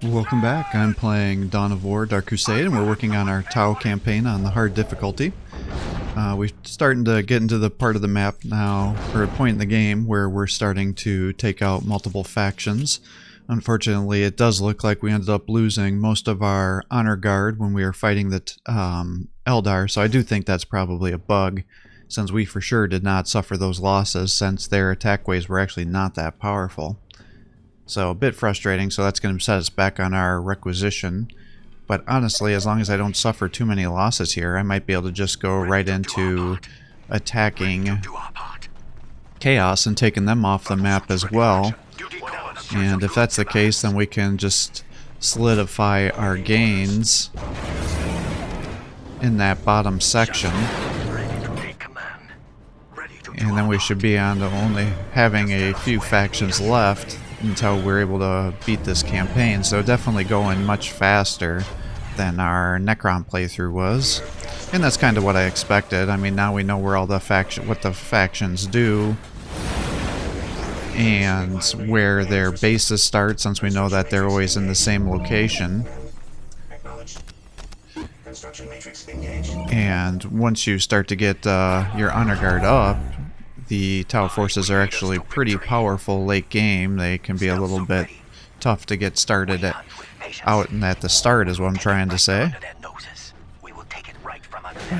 Welcome back. I'm playing Dawn of War Dark Crusade, and we're working on our Tau campaign on the hard difficulty. We're starting to get into the part of the map now, or a point in the game, where we're starting to take out multiple factions. Unfortunately, it does look like we ended up losing most of our honor guard when we were fighting the Eldar, so I do think that's probably a bug, since we for sure did not suffer those losses, since their attack waves were actually not that powerful. So a bit frustrating, so that's going to set us back on our requisition. But honestly, as long as I don't suffer too many losses here, I might be able to just go right into attacking Chaos and taking them off the map as well. And if that's the case, then we can just solidify our gains in that bottom section. And then we should be on to only having a few factions left until we're able to beat this campaign. So definitely going much faster than our Necron playthrough was. And that's kind of what I expected. I mean, now we know where all the what the factions do and where their bases start, since we know that they're always in the same location. And once you start to get your honor guard up, the Tau forces are actually pretty powerful late game. They can be a little bit tough to get started out and at the start, is what I'm trying to say.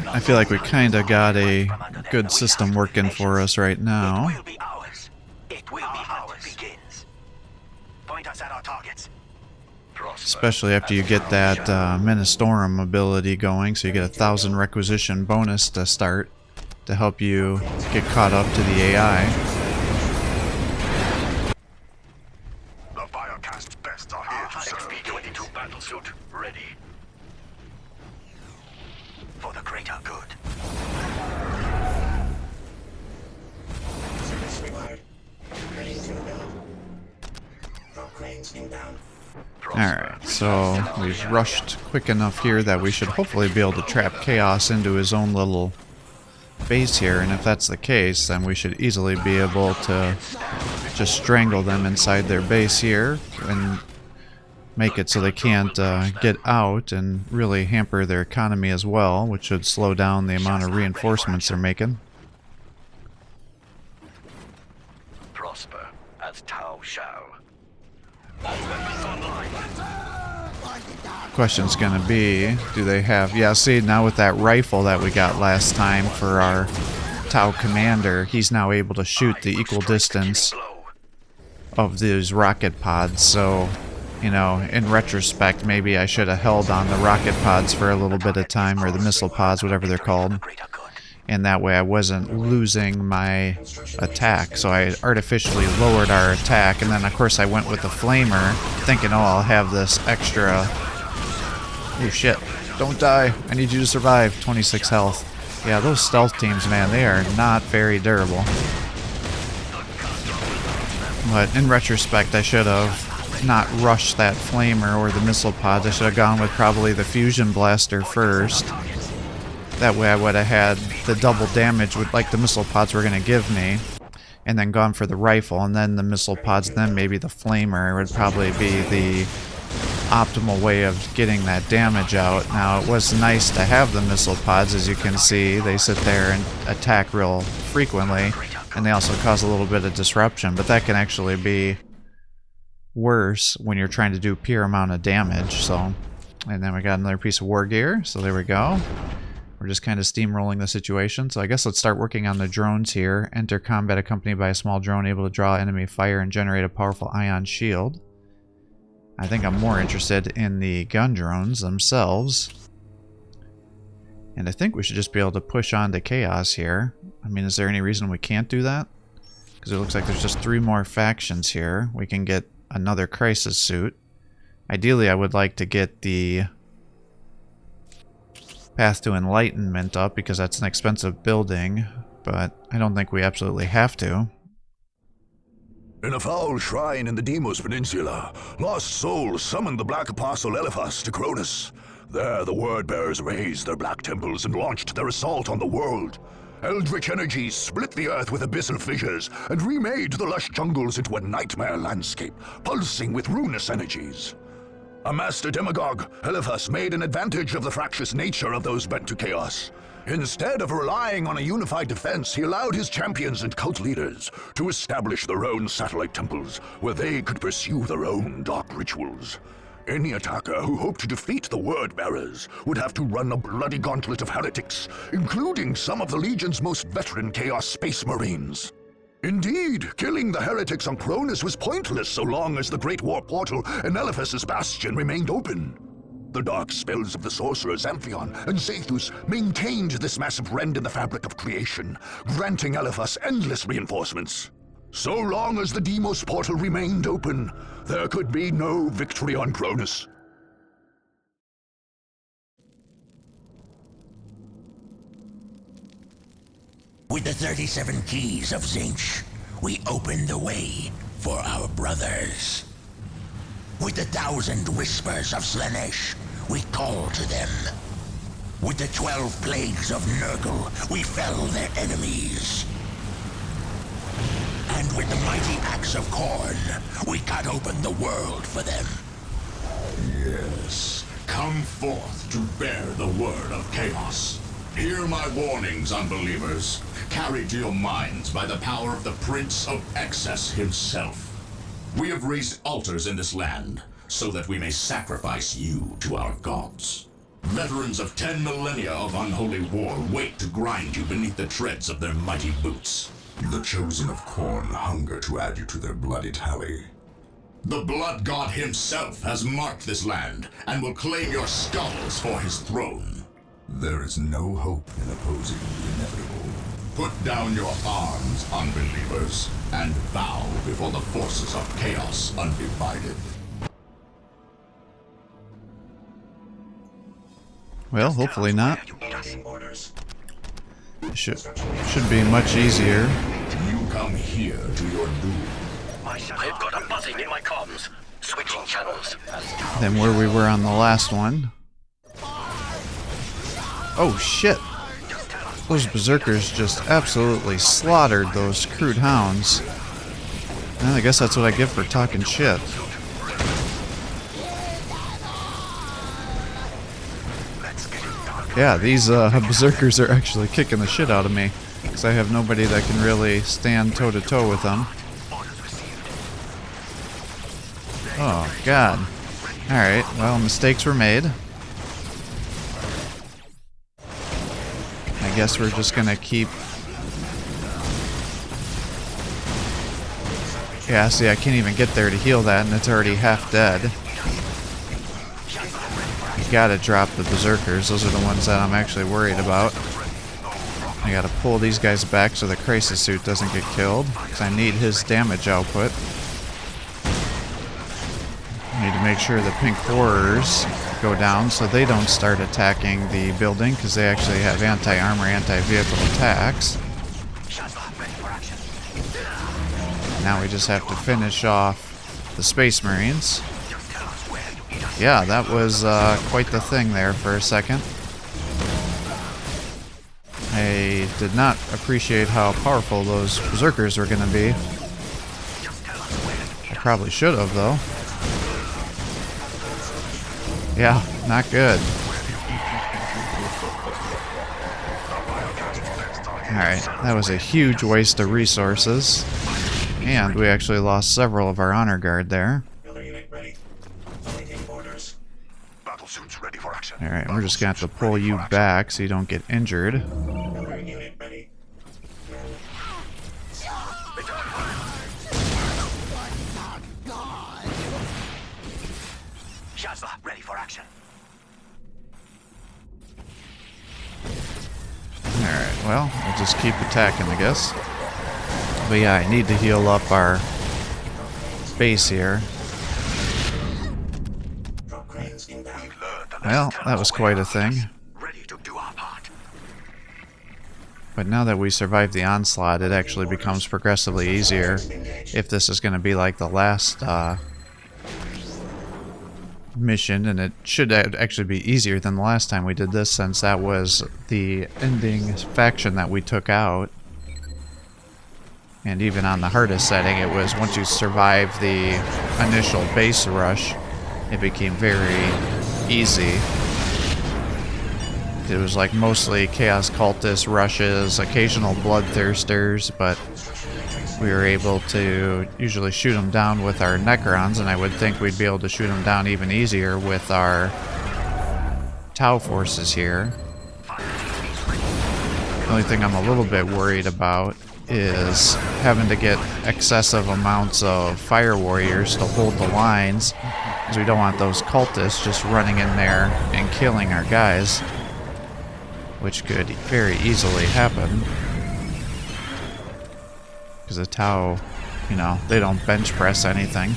I feel like we kind of got a good system working for us right now. Especially after you get that Ministorum ability going, so you get 1,000 requisition bonus to start, to help you get caught up to the AI. The Biocast's best are here to serve. XP-22 battlesuit ready. For the greater good. Service required. Ready to build. Drop cranes inbound. Alright, so we've rushed quick enough here that we should hopefully be able to trap Chaos into his own little base here, and if that's the case, then we should easily be able to just strangle them inside their base here and make it so they can't get out, and really hamper their economy as well, which should slow down the amount of reinforcements they're making. Prosper as Tau shall. Question's gonna be, do they have... Yeah, see, now with that rifle that we got last time for our Tau commander, he's now able to shoot the equal distance of these rocket pods. So, you know, in retrospect, maybe I should have held on the rocket pods for a little bit of time, or the missile pods, whatever they're called. And that way I wasn't losing my attack. So I artificially lowered our attack, and then of course I went with the flamer, thinking, oh, I'll have this extra... Oh shit, don't die, I need you to survive. 26 health. Yeah, those stealth teams, man, they are not very durable. But in retrospect, I should have not rushed that flamer or the missile pods. I should have gone with probably the fusion blaster first. That way I would have had the double damage with, like, the missile pods were going to give me, and then gone for the rifle, and then the missile pods, and then maybe the flamer would probably be the optimal way of getting that damage out. Now, it was nice to have the missile pods. As you can see, they sit there and attack real frequently, and they also cause a little bit of disruption, but that can actually be worse when you're trying to do pure amount of damage. So, and then we got another piece of Wargear, so there we go. We're just kind of steamrolling the situation. So I guess let's start working on the drones here. Enter combat accompanied by a small drone able to draw enemy fire and generate a powerful ion shield. I think I'm more interested in the gun drones themselves. And I think we should just be able to push on to Chaos here. I mean, is there any reason we can't do that? Because it looks like there's just 3 more factions here. We can get another crisis suit. Ideally, I would like to get the Path to Enlightenment up, because that's an expensive building, but I don't think we absolutely have to. In a foul shrine in the Deimos Peninsula, lost souls summoned the Black Apostle Eliphas to Cronus. There the Word-Bearers raised their black temples and launched their assault on the world. Eldritch energies split the earth with abyssal fissures and remade the lush jungles into a nightmare landscape, pulsing with ruinous energies. A master demagogue, Eliphas made an advantage of the fractious nature of those bent to chaos. Instead of relying on a unified defense, he allowed his champions and cult leaders to establish their own satellite temples, where they could pursue their own dark rituals. Any attacker who hoped to defeat the Word-Bearers would have to run a bloody gauntlet of heretics, including some of the Legion's most veteran Chaos Space Marines. Indeed, killing the heretics on Cronus was pointless so long as the Great War Portal and Eliphas' Bastion remained open. The dark spells of the sorcerers Amphion and Zethus maintained this massive rend in the fabric of creation, granting Eliphas endless reinforcements. So long as the Deimos portal remained open, there could be no victory on Cronus. With the 37 keys of Zinch, we open the way for our brothers. With the 1,000 whispers of Slanesh, we call to them. With the 12 plagues of Nurgle, we fell their enemies. And with the mighty axe of Khorne, we cut open the world for them. Yes. Come forth to bear the word of chaos. Hear my warnings, unbelievers, carried to your minds by the power of the Prince of Excess himself. We have raised altars in this land, so that we may sacrifice you to our gods. Veterans of 10 millennia of unholy war wait to grind you beneath the treads of their mighty boots. The chosen of Khorne hunger to add you to their bloody tally. The blood god himself has marked this land, and will claim your skulls for his throne. There is no hope in opposing the inevitable. Put down your arms, unbelievers, and bow before the forces of chaos undivided. Well, hopefully not. Should be much easier. You come here to your doom. I've got a buzzing in my comms. Switching channels. Than where we were on the last one. Oh shit! Those berserkers just absolutely slaughtered those crude hounds. Well, I guess that's what I get for talking shit. Yeah, these berserkers are actually kicking the shit out of me, because I have nobody that can really stand toe-to-toe with them. Oh, God. Alright, well, mistakes were made. I guess we're just gonna keep... Yeah, see, I can't even get there to heal that, and it's already half dead. You gotta drop the berserkers. Those are the ones that I'm actually worried about. I gotta pull these guys back so the crisis suit doesn't get killed, because I need his damage output. I need to make sure the pink horrors go down so they don't start attacking the building, because they actually have anti-armor, anti-vehicle attacks. Now we just have to finish off the Space Marines. Yeah, that was quite the thing there for a second. I did not appreciate how powerful those berserkers were going to be. I probably should have, though. Yeah, not good. Alright, that was a huge waste of resources. And we actually lost several of our honor guard there. Alright, we're just gonna have to pull you back so you don't get injured. Alright, well, we'll just keep attacking, I guess. But yeah, I need to heal up our base here. Well, that was quite a thing. But now that we survived the onslaught, it actually becomes progressively easier if this is going to be like the last mission, and it should actually be easier than the last time we did this, since that was the ending faction that we took out. And even on the hardest setting, it was once you survive the initial base rush, it became very easy. It was like mostly Chaos Cultists, rushes, occasional Bloodthirsters, but we were able to usually shoot them down with our Necrons, and I would think we'd be able to shoot them down even easier with our Tau forces here. The only thing I'm a little bit worried about is having to get excessive amounts of Fire Warriors to hold the lines, because we don't want those cultists just running in there and killing our guys, which could very easily happen. Because the Tau, you know, they don't bench press anything,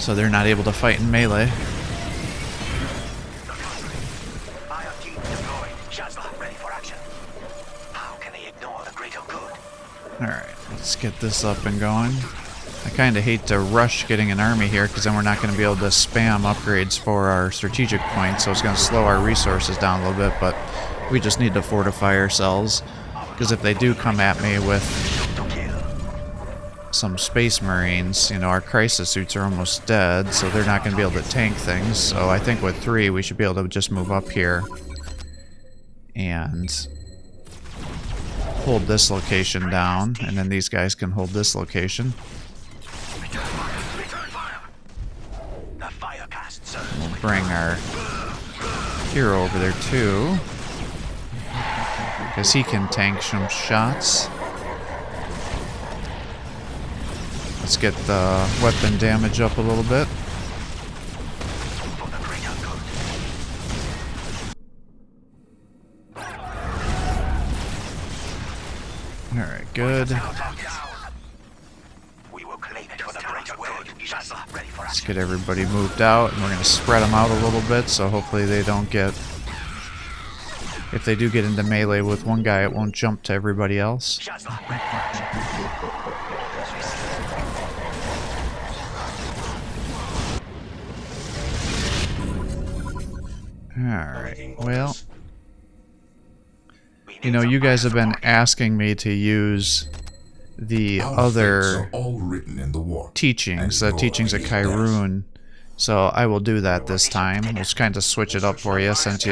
so they're not able to fight in melee. Alright, let's get this up and going. I kind of hate to rush getting an army here, because then we're not going to be able to spam upgrades for our strategic points, so it's going to slow our resources down a little bit, but we just need to fortify ourselves. Because if they do come at me with some Space Marines, you know, our crisis suits are almost dead, so they're not going to be able to tank things. So I think with 3, we should be able to just move up here and hold this location down, and then these guys can hold this location. We'll bring our hero over there too, because he can tank some shots. Let's get the weapon damage up a little bit. Alright, good. Let's get everybody moved out, and we're going to spread them out a little bit, so hopefully they don't get... If they do get into melee with one guy, it won't jump to everybody else. Alright, well... You know, you guys have been asking me to use the other teachings, the teachings of Kyrune, so I will do that this time. We'll just kind of switch it up for you, since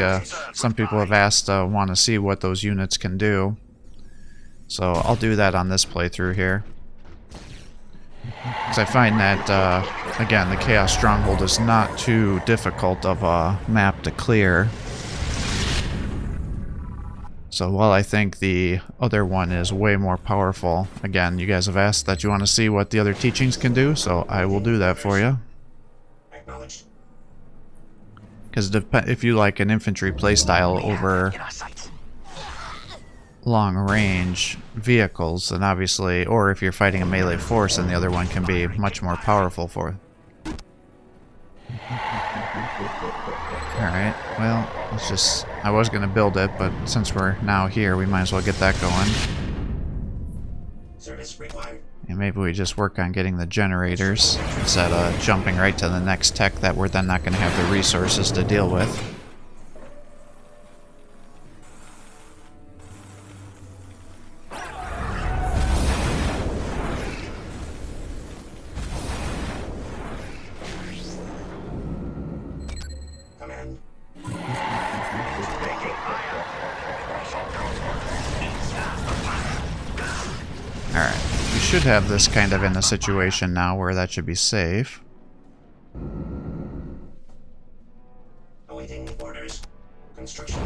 some people have asked, want to see what those units can do. So I'll do that on this playthrough here. Because I find that, again, the Chaos Stronghold is not too difficult of a map to clear. So while I think the other one is way more powerful, again, you guys have asked that you want to see what the other teachings can do, so I will do that for you. Because if you like an infantry playstyle over long-range vehicles, then obviously, or if you're fighting a melee force, then the other one can be much more powerful for you. Alright, well, let's just... I was going to build it, but since we're now here, we might as well get that going. And maybe we just work on getting the generators instead of jumping right to the next tech that we're then not going to have the resources to deal with. Alright, we should have this kind of in a situation now where that should be safe. Awaiting orders. Construction.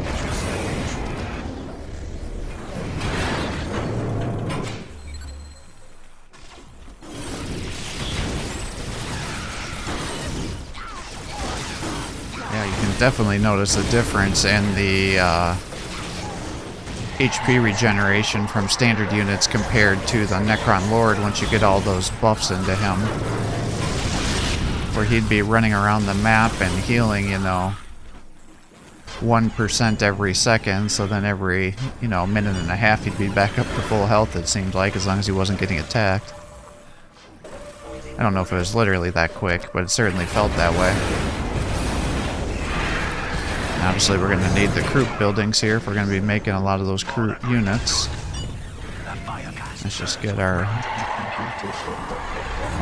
Yeah, you can definitely notice a difference in the HP regeneration from standard units compared to the Necron Lord once you get all those buffs into him. Where he'd be running around the map and healing, you know, 1% every second, so then every, you know, minute and a half he'd be back up to full health, it seemed like, as long as he wasn't getting attacked. I don't know if it was literally that quick, but it certainly felt that way. Obviously, we're going to need the Croup buildings here if we're going to be making a lot of those Croup units. Let's just get our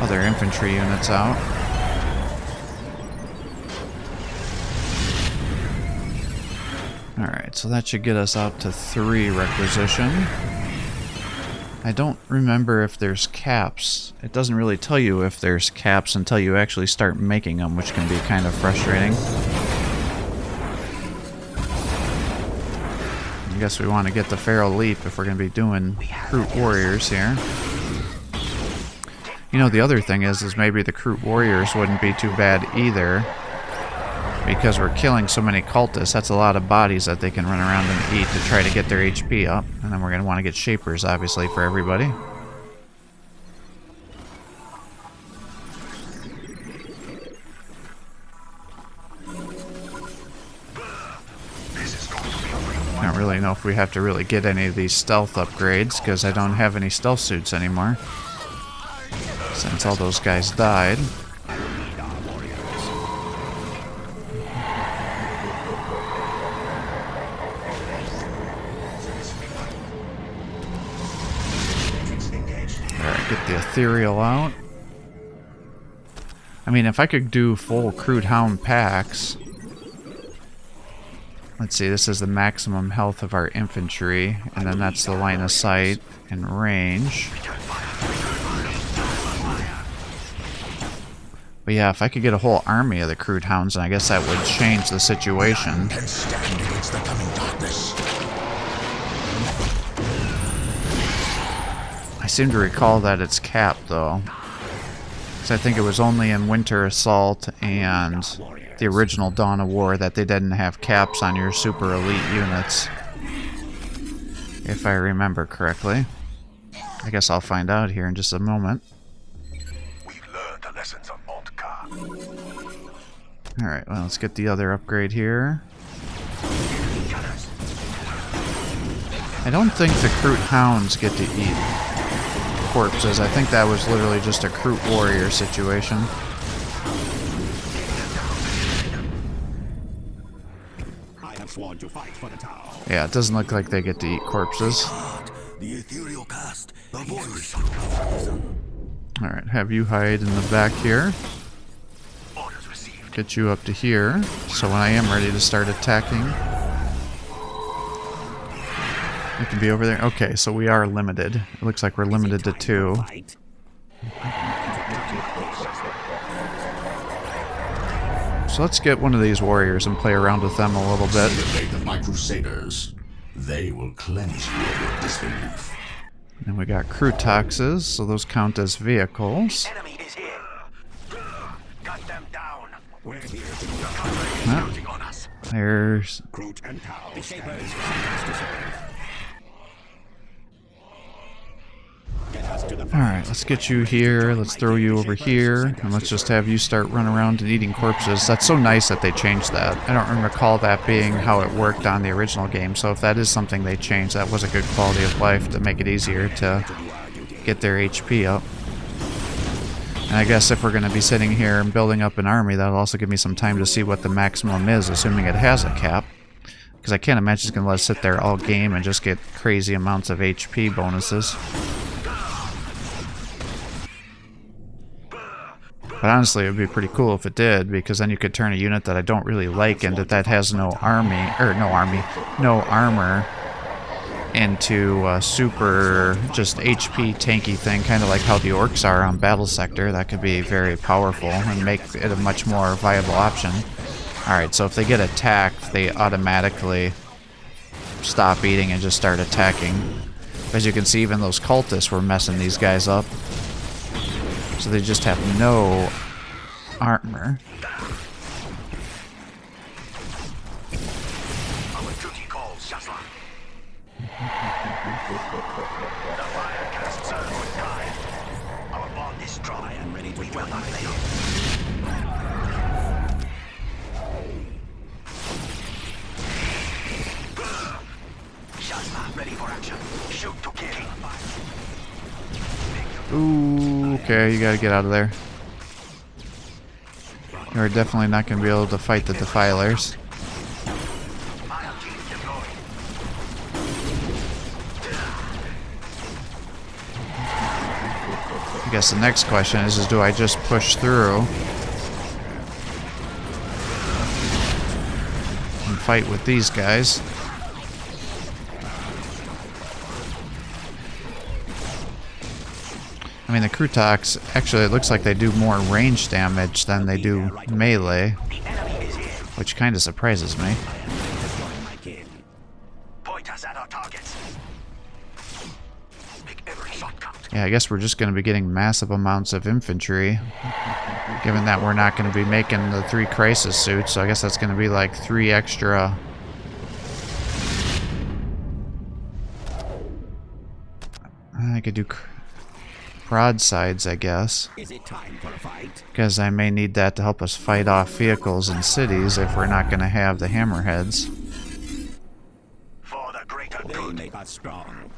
other infantry units out. Alright, so that should get us out to 3 requisition. I don't remember if there's caps. It doesn't really tell you if there's caps until you actually start making them, which can be kind of frustrating. I guess we want to get the Feral Leap if we're going to be doing Crute Warriors here. You know, the other thing is maybe the Crute Warriors wouldn't be too bad either, because we're killing so many cultists. That's a lot of bodies that they can run around and eat to try to get their HP up. And then we're going to want to get Shapers, obviously, for everybody. I don't really know if we have to really get any of these stealth upgrades, because I don't have any stealth suits anymore, since all those guys died. Alright, get the Ethereal out. I mean, if I could do full Crute Hound packs... Let's see, this is the maximum health of our infantry, and then that's the line of sight and range. But yeah, if I could get a whole army of the Crute Hounds, then I guess that would change the situation. Can stand against the coming darkness. I seem to recall that it's capped, though. Because I think it was only in Winter Assault and the original Dawn of War that they didn't have caps on your super elite units. If I remember correctly. I guess I'll find out here in just a moment. We've learned the lessons of Montka. Alright, well, let's get the other upgrade here. I don't think the Crute Hounds get to eat corpses. I think that was literally just a Crute Warrior situation. Yeah, it doesn't look like they get to eat corpses. The ethereal cast, the voice. Alright, have you hide in the back here. Get you up to here, so when I am ready to start attacking, we can be over there. Okay, so we are limited. It looks like we're limited to 2. So let's get one of these warriors and play around with them a little bit. See the faith of my Crusaders. They will cleanse you of your disbelief. And we got Crutoxes, so those count as vehicles. Enemy is here. Cut them down. We're here. Huh? On us. There's... Crute and Tau. The Shapers. Alright, let's get you here, let's throw you over here, and let's just have you start running around and eating corpses. That's so nice that they changed that. I don't recall that being how it worked on the original game, so if that is something they changed, that was a good quality of life to make it easier to get their HP up. And I guess if we're going to be sitting here and building up an army, that'll also give me some time to see what the maximum is, assuming it has a cap. Because I can't imagine it's going to let us sit there all game and just get crazy amounts of HP bonuses. But honestly, it would be pretty cool if it did, because then you could turn a unit that I don't really like and that has no armor into a super just HP tanky thing, kind of like how the orcs are on Battle Sector. That could be very powerful and make it a much more viable option. Alright, so if they get attacked, they automatically stop eating and just start attacking. As you can see, even those cultists were messing these guys up. So they just have no armor. Our duty calls, Shasla. The fire casts are good guide. Our bond is strong and ready to we will not fail. Shasla, ready for action. Shoot to kill. Ooh, okay, you gotta get out of there. You're definitely not gonna be able to fight the Defilers. I guess the next question is do I just push through and fight with these guys? I mean, the Krutoks, actually, it looks like they do more range damage than they do melee, which kind of surprises me. Point us at our targets. Make every shot count. Yeah, I guess we're just going to be getting massive amounts of infantry, given that we're not going to be making the 3 crisis suits, so I guess that's going to be like 3 extra. I could do broadsides, I guess, Is it time for a fight? because I may need that to help us fight off vehicles in cities if we're not going to have the hammerheads. For the greater They good. make us strong.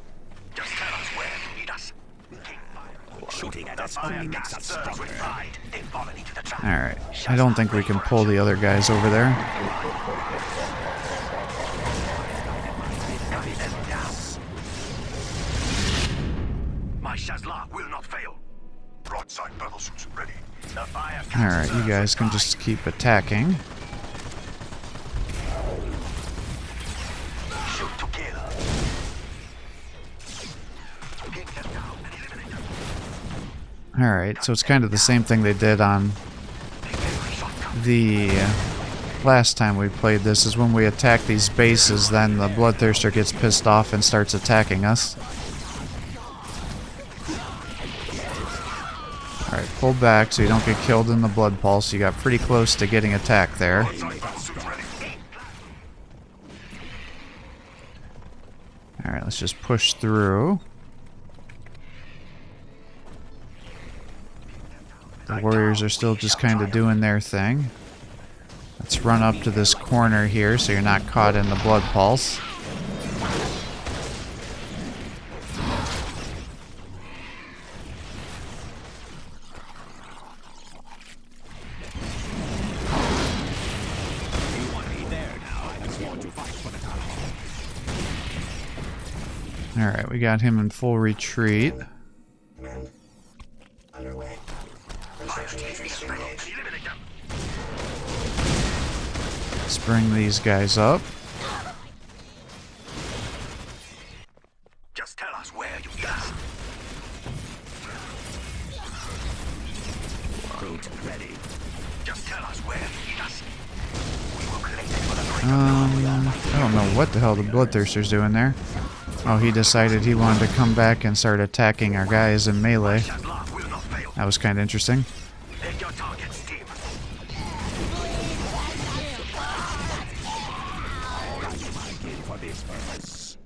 Just tell us where you need us. Keep fire. Shooting at The us only fire makes cast us serves stronger. with pride. They've fallen into the trap. Alright, I don't think we can pull the other guys over there. Cut them down. My Shazla will not fail. Broadside battlesuits ready. The fire cast Alright, you serves guys with can pride. just keep attacking. Shoot to kill. Pin them down and eliminate them. Alright, so it's kind of the same thing they did on Make every shot count. the last time we played this, is when we attack these bases, then the Bloodthirster gets pissed off and starts attacking us. Alright, pull back so you don't get killed in the Blood Pulse. You got pretty close to getting attacked there. Broadside battlesuits ready. Alright, let's just push through. The warriors are still just kind of doing their thing. Let's run up to this corner here so you're not caught in the Blood Pulse. You want me there now? I have sworn to fight for the town. Alright, we got him in full retreat. Eliminate them. Let's bring these guys up. Just tell us where you need us. Brute ready. Just tell us where you need us. We will collect it for the greater I don't know what the hell the Bloodthirster's doing there. Oh, he decided he wanted to come back and start attacking our guys in melee. Shazla will not fail. That was kind of interesting. Hit your targets, team. For this purpose.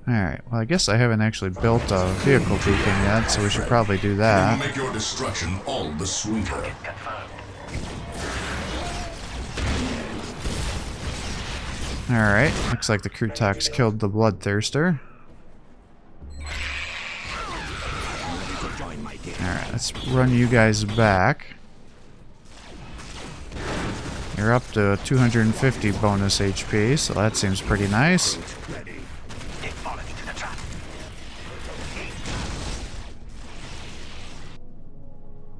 Alright, well I guess I haven't actually built a vehicle beacon yet, so we should probably do It will that. make your destruction all the sweeter. Confirmed. Alright, looks like the Krutoks killed the Bloodthirster. To join my team. Alright, let's run you guys back. You're up to 250 bonus HP, so that seems pretty nice. Ready. They've fallen into the trap.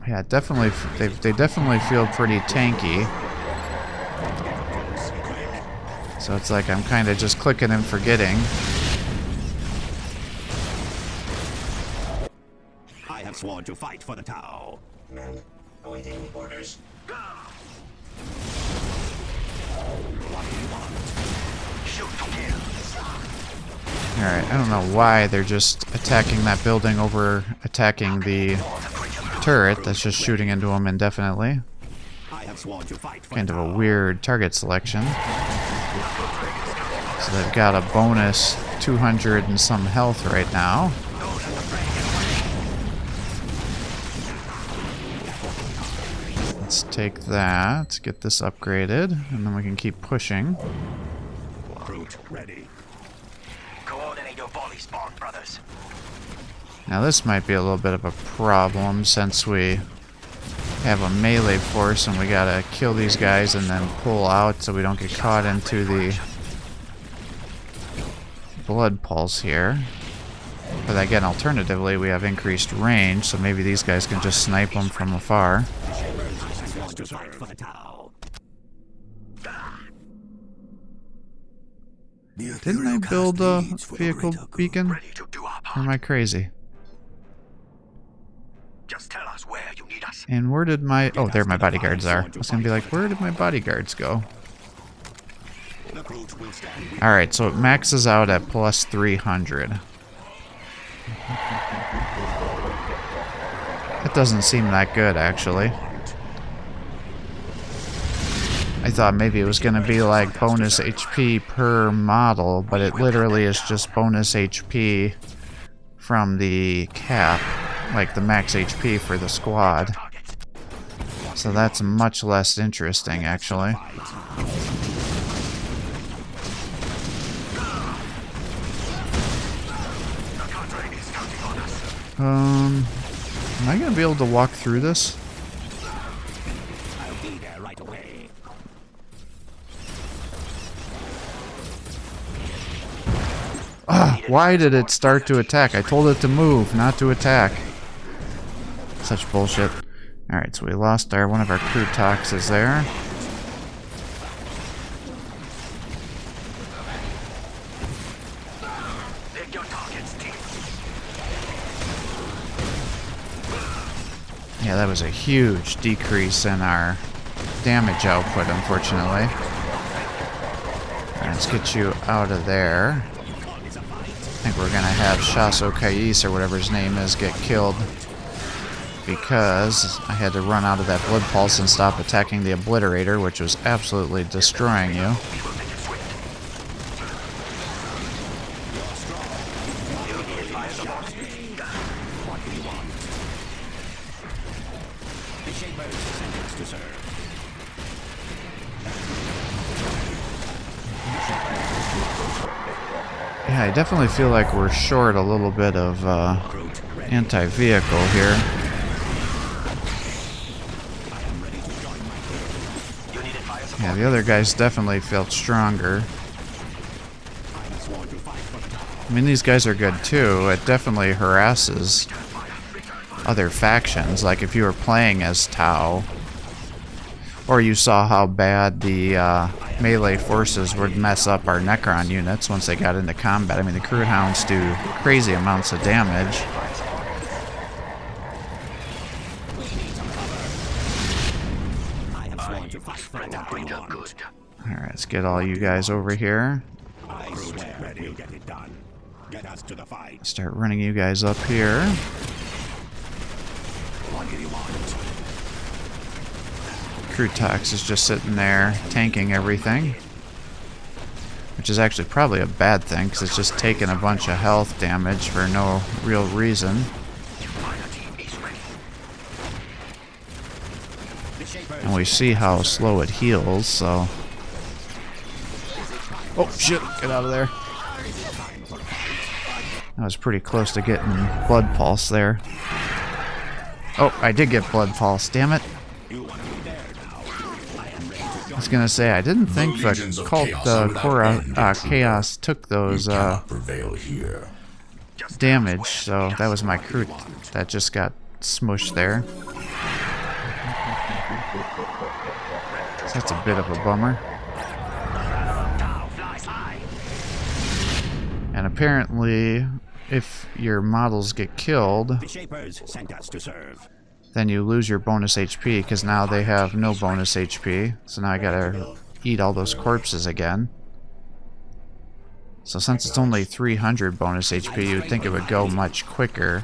Yeah, definitely, they definitely feel pretty tanky. So it's like I'm kind of just clicking and forgetting. I have sworn to fight for the Tau. Awaiting orders. Shoot to kill. Alright, I don't know why they're just attacking that building over attacking the turret that's just shooting into them indefinitely. I have sworn to fight for Kind the of a Tau. weird target selection. So they've got a bonus 200 and some health right now. Let's take that, get this upgraded, and then we can keep pushing. Brute ready. Coordinate your volley spawn, brothers. Now this might be a little bit of a problem since we have a melee force and we gotta kill these guys and then pull out so we don't get caught into the blood pulse here. But again, alternatively, we have increased range, so maybe these guys can just snipe them from afar. Sworn to fight for the Tau. Didn't I build a vehicle beacon? Ready to do our Or part. am I crazy? Just tell us where you need us. And where did my... Oh, there my bodyguards are. I was going to be like, where did my bodyguards go? The brute will stand. Alright, so it maxes out at plus 300. That doesn't seem that good, actually. I thought maybe it was going to be like bonus HP per model, but it literally is just bonus HP from the cap, like the max HP for the squad. So that's much less interesting, actually. Am I going to be able to walk through this? I'll be there right away. Why did it start to attack? I told it to move, not to attack. Such bullshit. Alright, so we lost one of our crew toxes there. Pick your targets, team. Yeah, that was a huge decrease in our damage output, unfortunately. Alright, let's get you out of there. I think we're gonna have Shaso Kais, or whatever his name is, get killed. Because I had to run out of that blood pulse and stop attacking the obliterator, which was absolutely destroying you. The Shapers sentenced to serve. Yeah, I definitely feel like we're short a little bit of anti-vehicle here. Yeah, the other guys definitely felt stronger. I mean, these guys are good too. It definitely harasses other factions. Like if you were playing as Tau, or you saw how bad the melee forces would mess up our Necron units once they got into combat. I mean, the Crude Hounds do crazy amounts of damage. I have sworn to fight for what we want. Alright, let's get all you guys over here. I swear we'll get it done. Get us to the fight. Start running you guys up here. What do you want? Crude Tox is just sitting there tanking everything. Which is actually probably a bad thing, because it's just taking a bunch of health damage for no real reason. And we see how slow it heals, so... Oh, shit! Get out of there. I was pretty close to getting Blood Pulse there. Oh, I did get Blood Pulse, damn it. I was gonna say, I didn't think the cult Chaos took those prevail here. damage, so that was my crew that just got smushed there. So that's a bit of a bummer. And apparently, if your models get killed, The Shapers sent us to serve. then you lose your bonus HP, because now they have no bonus HP. So now I gotta eat all those corpses again. So since it's only 300 bonus HP, you'd think it would go much quicker.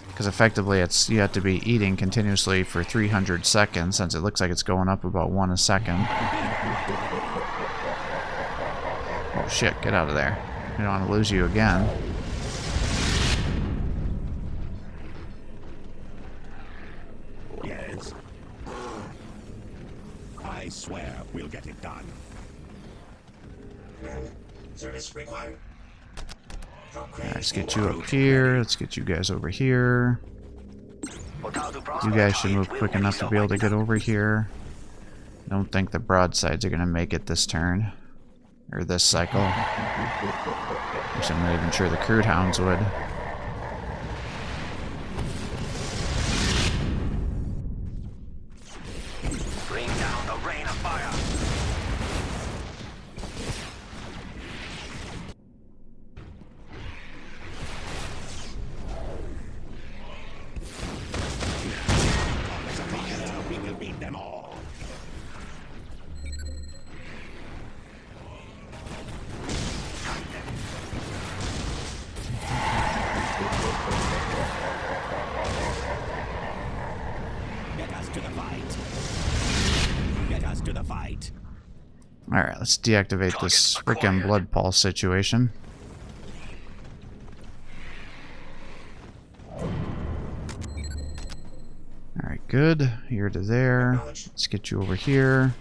Because effectively you have to be eating continuously for 300 seconds, since it looks like it's going up about 1 a second. Oh shit, get out of there. We don't want to lose you again. Yes. I swear we'll get it done. Service required. Alright, let's get you up here. Let's get you guys over here. You guys should move quick enough to be able to get over here. I don't think the broadsides are going to make it this turn. Or this cycle. Which I'm not even sure the Crude Hounds would. Bring down the rain of fire. Get us to the fight. Alright, let's deactivate this freaking blood pulse situation. Alright, good. Here to there. Let's get you over here.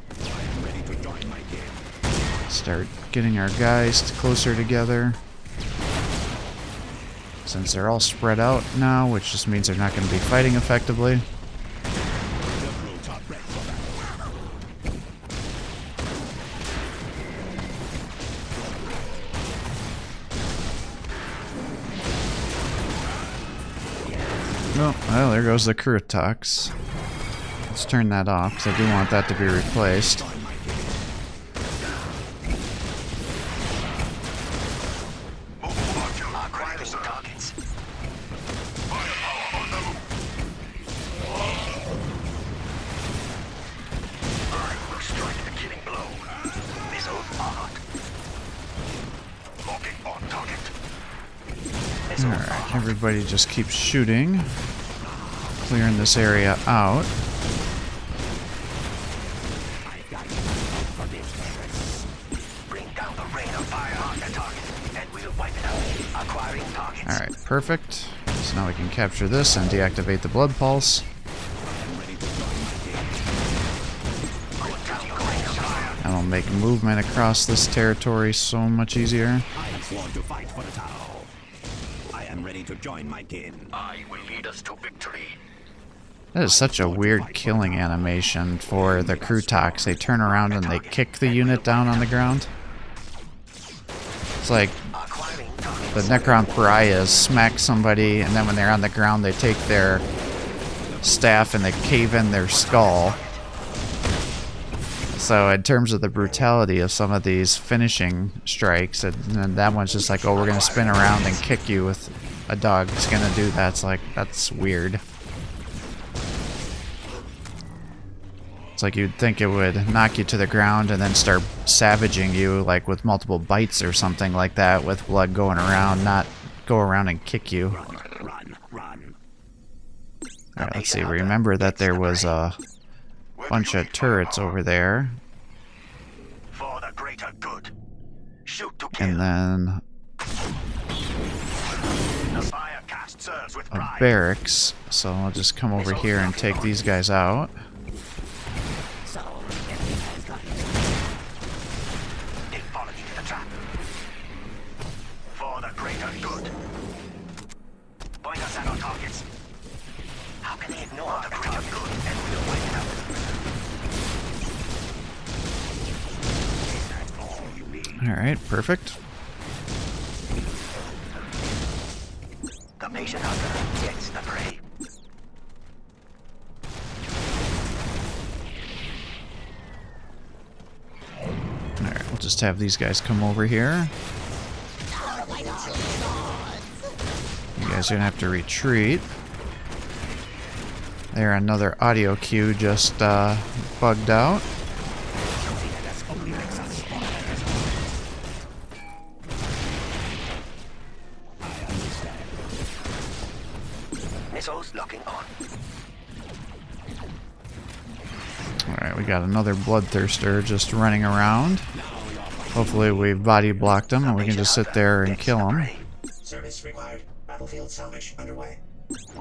Start getting our guys closer together. Since they're all spread out now, which just means they're not going to be fighting effectively. Oh, well, there goes the Crutax. Let's turn that off, because I do want that to be replaced. Alright, everybody just keeps shooting. Clearing this area out. Alright, perfect. So now we can capture this and deactivate the blood pulse. That'll make movement across this territory so much easier. I sworn to fight for the Tau. I am ready to join my kin. I will lead us to victory. That is such a weird killing animation for the Crutax. They turn around and they kick the unit down on the ground. It's like the Necron pariahs smack somebody, and then when they're on the ground they take their staff and they cave in their skull. So in terms of the brutality of some of these finishing strikes, and that one's just like, oh, we're going to spin around and kick you with a dog. It's going to do that. It's like, that's weird. It's like you'd think it would knock you to the ground and then start savaging you, like with multiple bites or something like that, with blood going around, not go around and kick you. Run. Alright, let's see. Remember that there was a bunch of turrets over there. For the greater good. Shoot to kill. And then The fire cast serves with a pride. barracks. So I'll just come over here and take these guys out. They follow you to the trap. For the greater good. Point us at our targets. How can they ignore the greater good and we'll wipe it out? That's all you need. Alright, perfect. The patient hunter gets the prey. Alright, we'll just have these guys come over here. You guys are gonna have to retreat. There, another audio cue just bugged out. Missiles locking on. Alright, we got another bloodthirster just running around. Hopefully we've body blocked him and we can just sit there and kill him. Service required. Battlefield salvage underway.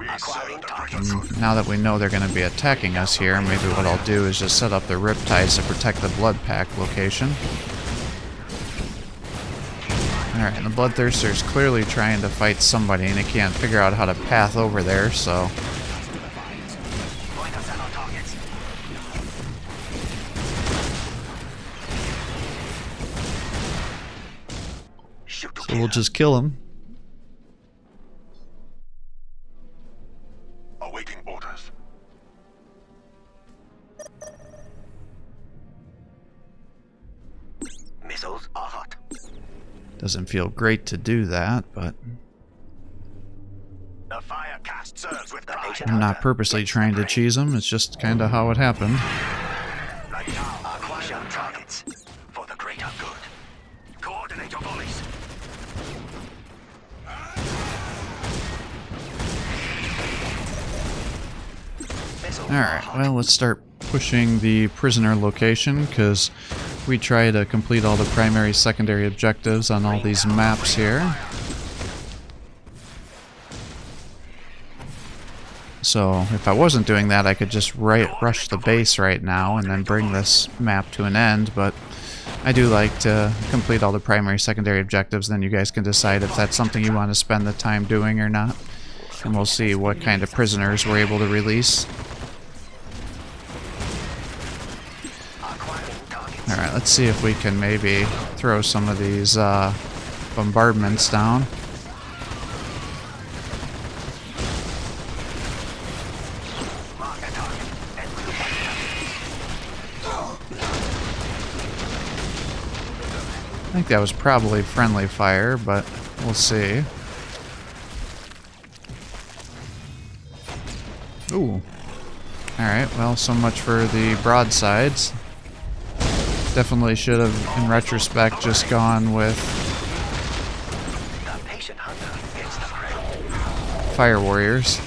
Acquiring targets. Now that we know they're going to be attacking us here, maybe what I'll do is just set up the riptides to protect the blood pack location. Alright, and the bloodthirster's clearly trying to fight somebody and he can't figure out how to path over there, so Point us at our targets. Shoot to kill. we'll just kill him. Awaiting orders. Missiles are hot. Doesn't feel great to do that, but The fire cast serves with pride. I'm not purposely trying to cheese him, it's just kind of how it happened. Acquire targets for the greater good. Coordinate your volleys. Alright, well, let's start pushing the prisoner location because we try to complete all the primary, secondary objectives on all these maps here. So if I wasn't doing that, I could just rush the base right now and then bring this map to an end, but I do like to complete all the primary, secondary objectives, then you guys can decide if that's something you want to spend the time doing or not. And we'll see what kind of prisoners we're able to release. Alright, let's see if we can maybe throw some of these bombardments down. I think that was probably friendly fire, but we'll see. Ooh. Alright, well, so much for the broadsides. Definitely should have, in retrospect, just gone with fire warriors.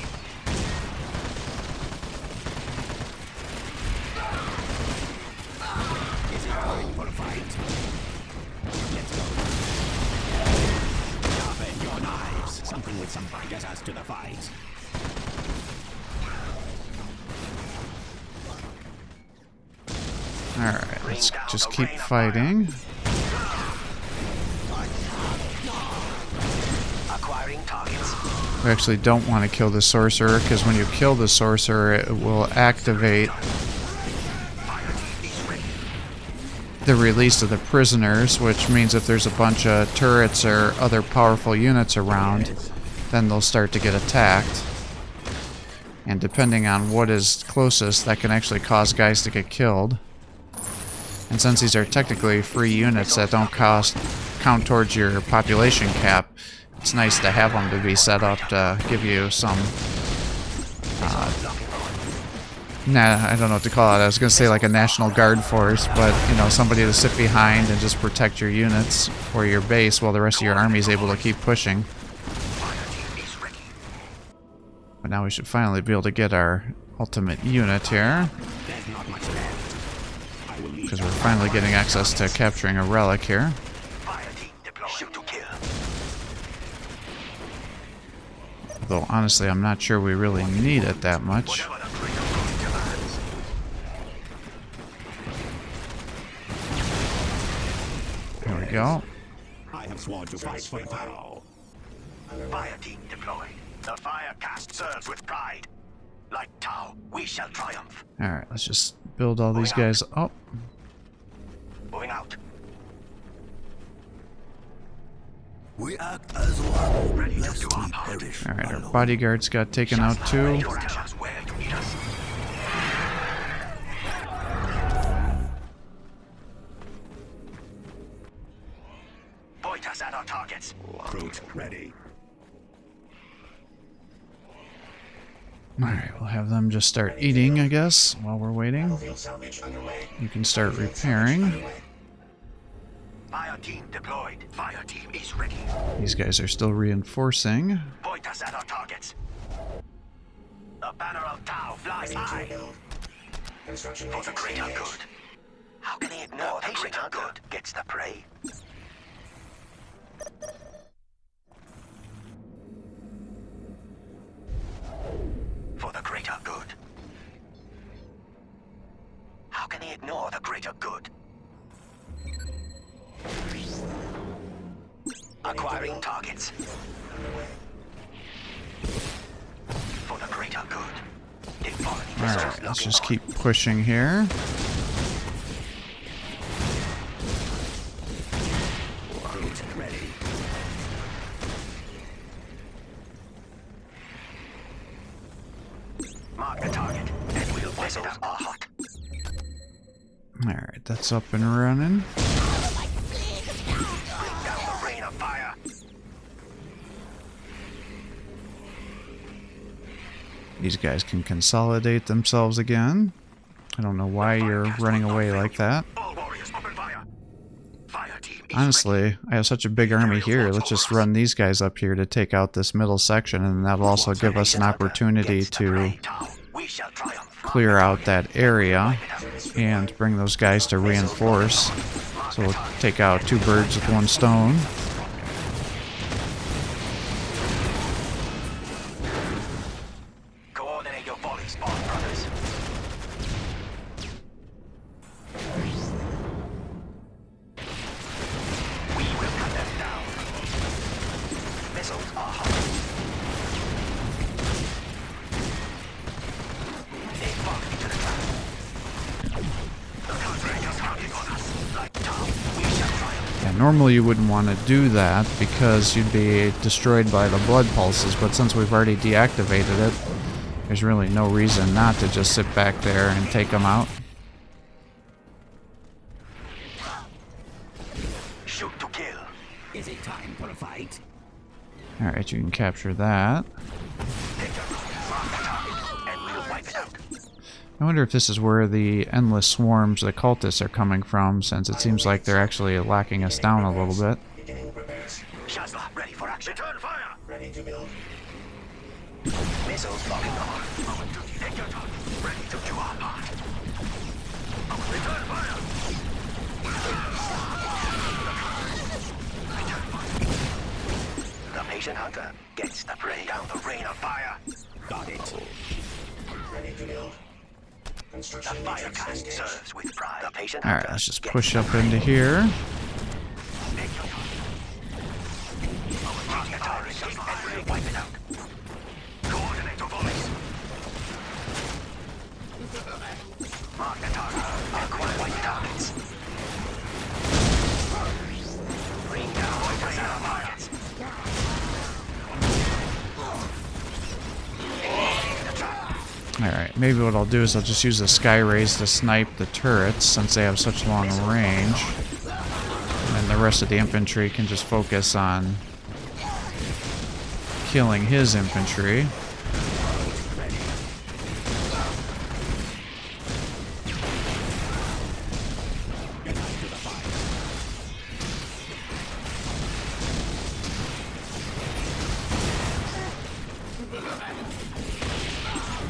Alright, let's just keep fighting. We actually don't want to kill the sorcerer, because when you kill the sorcerer, it will activate the release of the prisoners, which means if there's a bunch of turrets or other powerful units around, then they'll start to get attacked. And depending on what is closest, that can actually cause guys to get killed. And since these are technically free units that don't count towards your population cap, it's nice to have them to be set up to give you some... I don't know what to call it. I was going to say like a National Guard force, but, you know, somebody to sit behind and just protect your units or your base while the rest of your army is able to keep pushing. But now we should finally be able to get our ultimate unit here, because we're finally getting access to capturing a relic here. Though honestly, I'm not sure we really need it that much. There we go. I have sworn to fight for Pharaoh. Fire team deployed. The fire cast serves with pride. Like Tau, we shall triumph. Alright, let's just build all these guys up. Moving out. We act as one, Ready to lest do our we part. perish. Alright, our bodyguards got taken out too. Your actions where you need us. Point us at our targets. Recruit ready. Alright, we'll have them just start eating, I guess, while we're waiting. Battlefield salvage underway. You can start Battlefield salvage repairing. underway. Fire team deployed. Fire team is ready. These guys are still reinforcing. Point us at our targets. The banner of Tau flies Ready to high. rebuild. Construction For the matrix greater engaged. good. How can he ignore the greater good? Gets the prey. For the greater good. How can he ignore the greater good? Acquiring targets. For the greater good. Alright, let's just keep pushing here. Recruit ready. Mark the target, and we'll visit our hut. Alright, that's up and running. Bring down the rain of fire. These guys can consolidate themselves again. I don't know why you're running away like that. All warriors open fire. Fire team is Honestly, I have such a big army here. Let's just run these guys up here to take out this middle section, and that'll also give us an opportunity to we shall triumph. clear out that area and bring those guys to reinforce. So we'll take out 2 birds with 1 stone. Coordinate your volleys, Bond brothers. We will cut them down. Missiles are hot. They fall into the trap. The country is counting on us. Like Tom, we shall triumph. Yeah, normally you wouldn't want to do that because you'd be destroyed by the blood pulses, but since we've already deactivated it, there's really no reason not to just sit back there and take them out. Shoot to kill. Is it time for a fight? Alright, you can capture that. Take your mark the target, and we'll wipe it out. I wonder if this is where the endless swarms, the cultists, are coming from, since it seems like they're actually locking us down a little bit. Beginning repairs. Shazla, ready for action. Return fire! Ready to build. Missiles locking on. Take your target. Ready to do our part. Return fire! Return fire. The patient hunter gets the prey down the rain of fire. Got it. Ready to build. The Construction fire matrix cast engaged. serves with pride. The patient Alright, hunter let's just gets push the up prey. into here. Take your target. Mark the target and we'll wipe it out. Coordinate your volleys. Mark the target. Acquire white targets. Bring down our targets. The trap. Alright, maybe what I'll do is I'll just use the sky rays to snipe the turrets since they have such long range. And then the rest of the infantry can just focus on killing his infantry.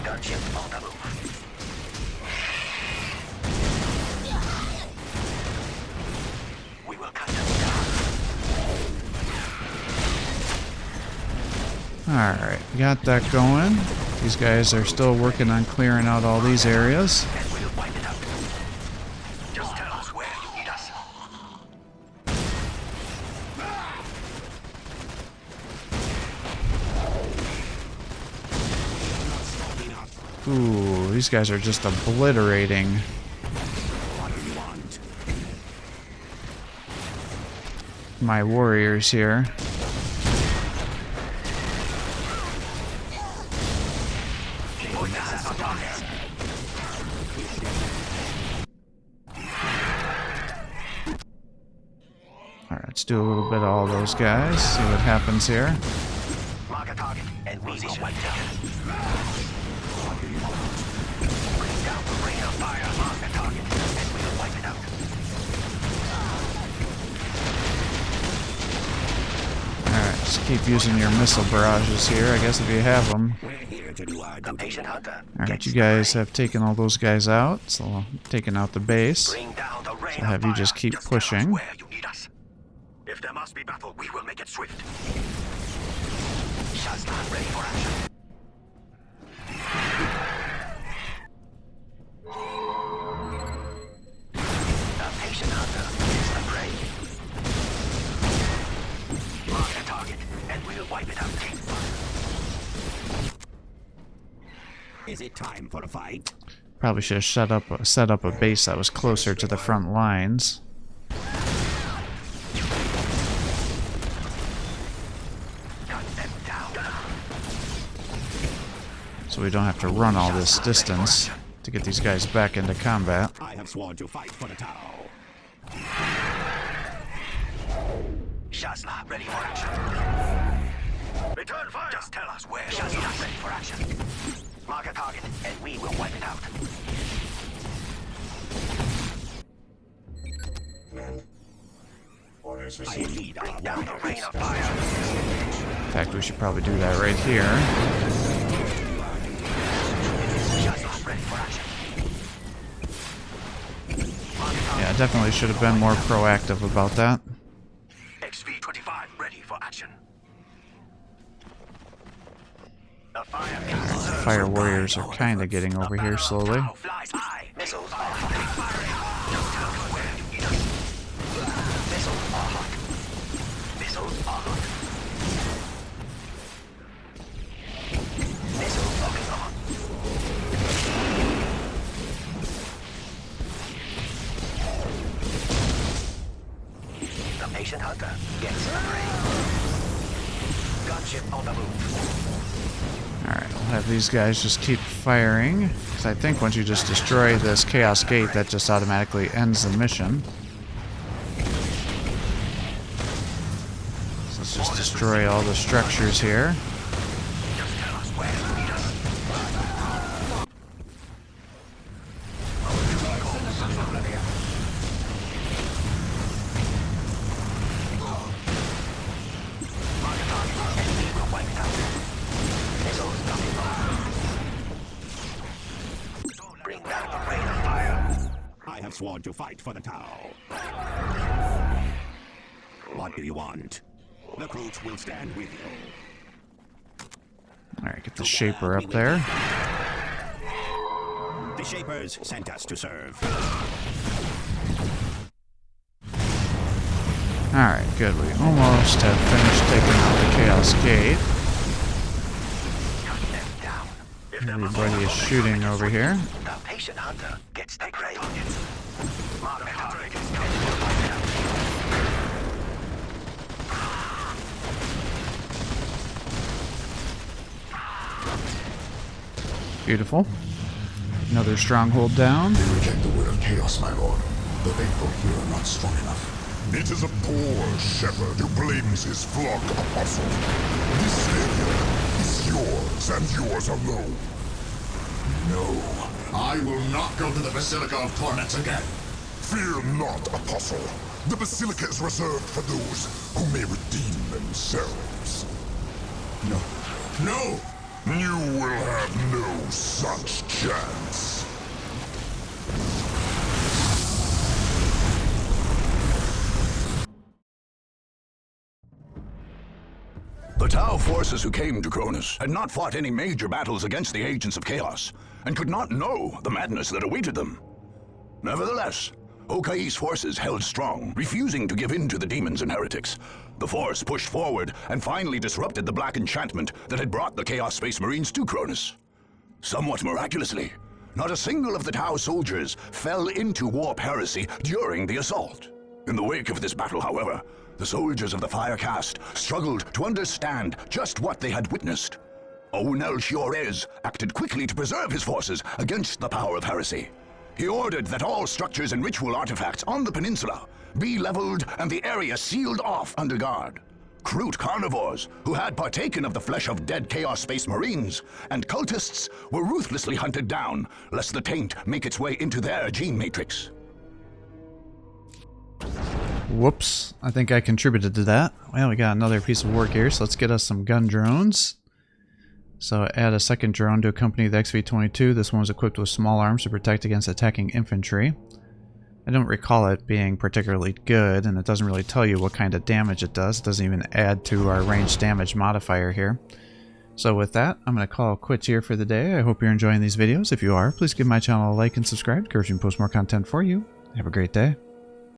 Gunship on the move. We will cut them down. Alright, got that going. These guys are still working on clearing out all these areas. And we'll wipe it out. Just tell us where you need us. Ooh, these guys are just obliterating What do you want? my warriors here. Alright, let's do a little bit of all those guys, see what happens here. Mark a target, and we will wipe it out. Bring down the rain of fire. Mark the target, and we will wipe it out. Alright, just keep using your missile barrages here, I guess, if you have them. We're here to do our The duty. patient hunter Alright, gets you the guys prey. have taken all those guys out, so taking out the base. Bring down the rain I'll have of you fire. just keep tell us pushing. where you need us. If there must be battle, we will make it swift. Shazla, ready for action. The patient hunter gets the prey. Mark the target, and we'll wipe it out. Is it time for a fight? Probably should have set up a base that was closer to the front lines. Cut them down. So we don't have to run all this distance to get these guys back into combat. I have sworn to fight for the Tau. Shazla, ready for action. Return fire! Just tell us where. Shazla, ready for action. Mark a target, and we will wipe it out. Command. Orders I received. lead our Bring down the rain warriors. of fire. In fact, we should probably do that right here. Shazla, ready for action. definitely should have been more proactive about that. XV-25 ready for action. The Fire warriors are kind of getting over here slowly. flies high. Missiles are hot. Just tell us where you need us. Missiles are hot. Missiles are hot. Missiles locking on. The patient hunter gets the prey. Gunship on the move. Alright, we'll have these guys just keep firing. Because I think once you just destroy this Chaos Gate, that just automatically ends the mission. So let's just destroy all the structures here. Just tell us where you need us. Mark a target and we will wipe it out. Missiles coming on. Bring down the rain of fire. I have sworn to fight for the Tau. What do you want? The Crooch will stand with you. Alright, get the Shaper up there. The Shapers sent us to serve. Alright, good. We almost have finished taking out the Chaos Gate. Cut them down. If them Everybody is shooting over here. the patient hunter gets the prey. Mark a target. Beautiful. Another stronghold down. They reject the word of chaos, my lord. The faithful here are not strong enough. It is a poor shepherd who blames his flock apostle. This savior is yours and yours alone. No, I will not go to the Basilica of Torments again. Fear not, apostle. The basilica is reserved for those who may redeem themselves. No. No! You will have no such chance. The Tau forces who came to Cronus had not fought any major battles against the agents of chaos, and could not know the madness that awaited them. Nevertheless, Okai's forces held strong, refusing to give in to the demons and heretics. The Force pushed forward and finally disrupted the black enchantment that had brought the Chaos Space Marines to Cronus. Somewhat miraculously, not a single of the Tau soldiers fell into warp heresy during the assault. In the wake of this battle, however, the soldiers of the Fire Caste struggled to understand just what they had witnessed. Onel Shiorez acted quickly to preserve his forces against the power of heresy. He ordered that all structures and ritual artifacts on the peninsula be leveled and the area sealed off under guard. Kroot carnivores, who had partaken of the flesh of dead Chaos Space Marines, and cultists were ruthlessly hunted down, lest the taint make its way into their gene matrix. Whoops. I think I contributed to that. Well, we got another piece of Wargear, so let's get us some gun drones. So add a second drone to accompany the XV-22. This one was equipped with small arms to protect against attacking infantry. I don't recall it being particularly good, and it doesn't really tell you what kind of damage it does. It doesn't even add to our ranged damage modifier here. So with that, I'm going to call quits here for the day. I hope you're enjoying these videos. If you are, please give my channel a like and subscribe. Encourage me to post more content for you. Have a great day.